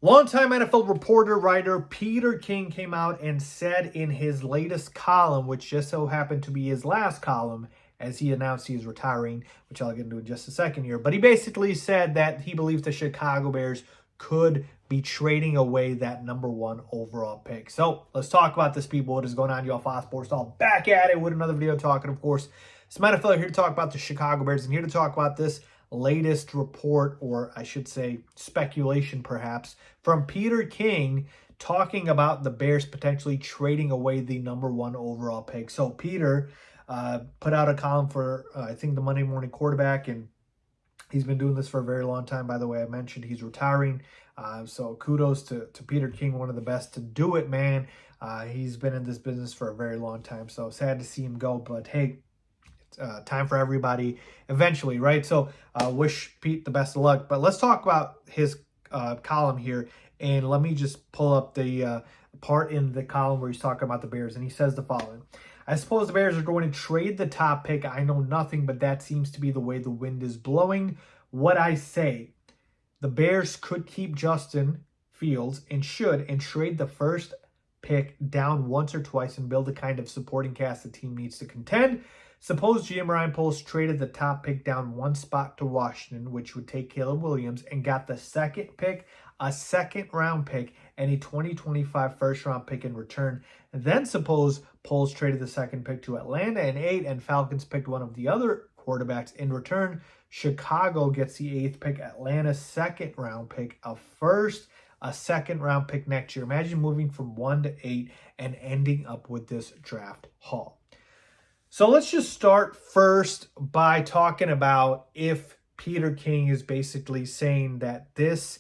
Longtime NFL reporter, writer Peter King came out and said in his latest column, which just so happened to be his last column, as he announced he's retiring, which I'll get into in just a second here. But he basically said that he believes the Chicago Bears could be trading away that #1 overall pick. So let's talk about this, people. What is going on? Y'all, Faiz Sports, all back at it with another video talking, of course, some NFL here to talk about the Chicago Bears and here to talk about this latest report, or I should say speculation perhaps, from Peter King talking about the Bears potentially trading away the #1 overall pick. So Peter put out a column for, I think, the Monday Morning Quarterback, and he's been doing this for a very long time. By the way, I mentioned he's retiring. So kudos to Peter King, one of the best to do it, man. He's been in this business for a very long time. So sad to see him go, but hey, time for everybody eventually, right? So wish Pete the best of luck. But let's talk about his column here. And let me just pull up the part in the column where he's talking about the Bears. And he says the following: I suppose the Bears are going to trade the top pick. I know nothing, but that seems to be the way the wind is blowing. What I say, the Bears could keep Justin Fields and trade the first pick down once or twice and build the kind of supporting cast the team needs to contend. Suppose GM Ryan Poles traded the top pick down one spot to Washington, which would take Caleb Williams, and got the second pick, a second-round pick, and a 2025 first-round pick in return. And then suppose Poles traded the second pick to Atlanta in 8, and Falcons picked one of the other quarterbacks in return. Chicago gets the 8th pick, Atlanta's second-round pick, a second-round pick next year. Imagine moving from 1 to 8 and ending up with this draft haul. So let's just start first by talking about if Peter King is basically saying that this,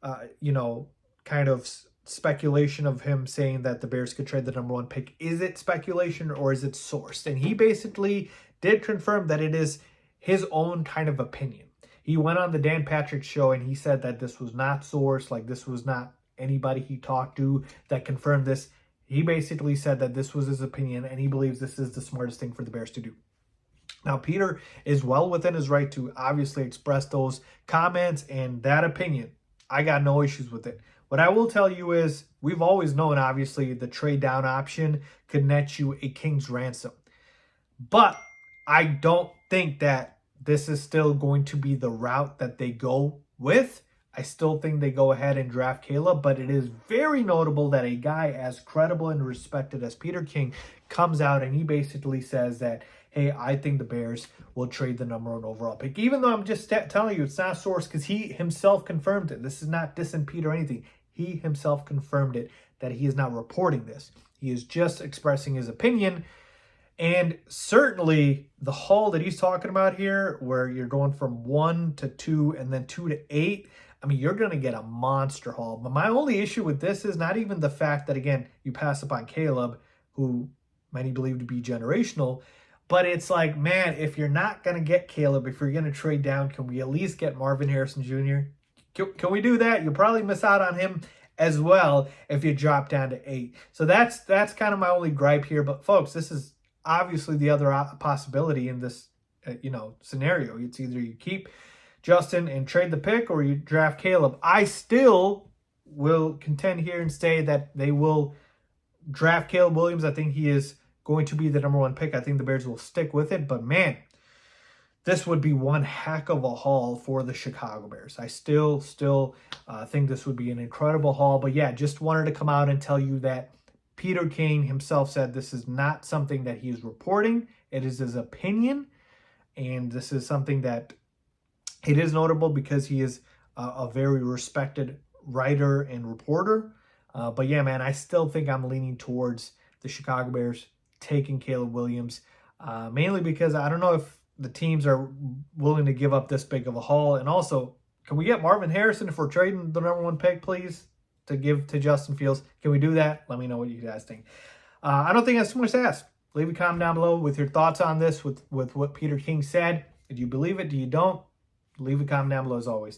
kind of speculation of him saying that the Bears could trade the #1 pick, is it speculation or is it sourced? And he basically did confirm that it is his own kind of opinion. He went on the Dan Patrick show and he said that this was not sourced, like this was not anybody he talked to that confirmed this. He basically said that this was his opinion, and he believes this is the smartest thing for the Bears to do. Now, Peter is well within his right to obviously express those comments and that opinion. I got no issues with it. What I will tell you is we've always known, obviously, the trade down option could net you a king's ransom. But I don't think that this is still going to be the route that they go with. I still think they go ahead and draft Caleb, but it is very notable that a guy as credible and respected as Peter King comes out and he basically says that, hey, I think the Bears will trade the #1 overall pick. Even though I'm just telling you it's not sourced, because he himself confirmed it. This is not dissing Pete or anything. He himself confirmed it, that he is not reporting this. He is just expressing his opinion. And certainly the haul that he's talking about here, where you're going from 1 to 2 and then 2 to 8, I mean, you're going to get a monster haul. But my only issue with this is not even the fact that, again, you pass up on Caleb, who many believe to be generational. But it's like, man, if you're not going to get Caleb, if you're going to trade down, can we at least get Marvin Harrison Jr.? Can we do that? You'll probably miss out on him as well if you drop down to 8. So that's kind of my only gripe here. But, folks, this is obviously the other possibility in this scenario. It's either you keep Justin and trade the pick or you draft Caleb. I still will contend here and say that they will draft Caleb Williams. I think he is going to be the #1 pick. I think the Bears will stick with it. But, man, this would be one heck of a haul for the Chicago Bears. I still think this would be an incredible haul. But, yeah, just wanted to come out and tell you that Peter King himself said this is not something that he is reporting. It is his opinion. And this is something that it is notable because he is a very respected writer and reporter. But, yeah, man, I still think I'm leaning towards the Chicago Bears taking Caleb Williams, mainly because I don't know if the teams are willing to give up this big of a haul. And also, can we get Marvin Harrison if we're trading the #1 pick, please, to give to Justin Fields? Can we do that? Let me know what you guys think. I don't think that's too much to ask. Leave a comment down below with your thoughts on this, with what Peter King said. Do you believe it? Do you don't? Leave a comment down below as always. Thanks.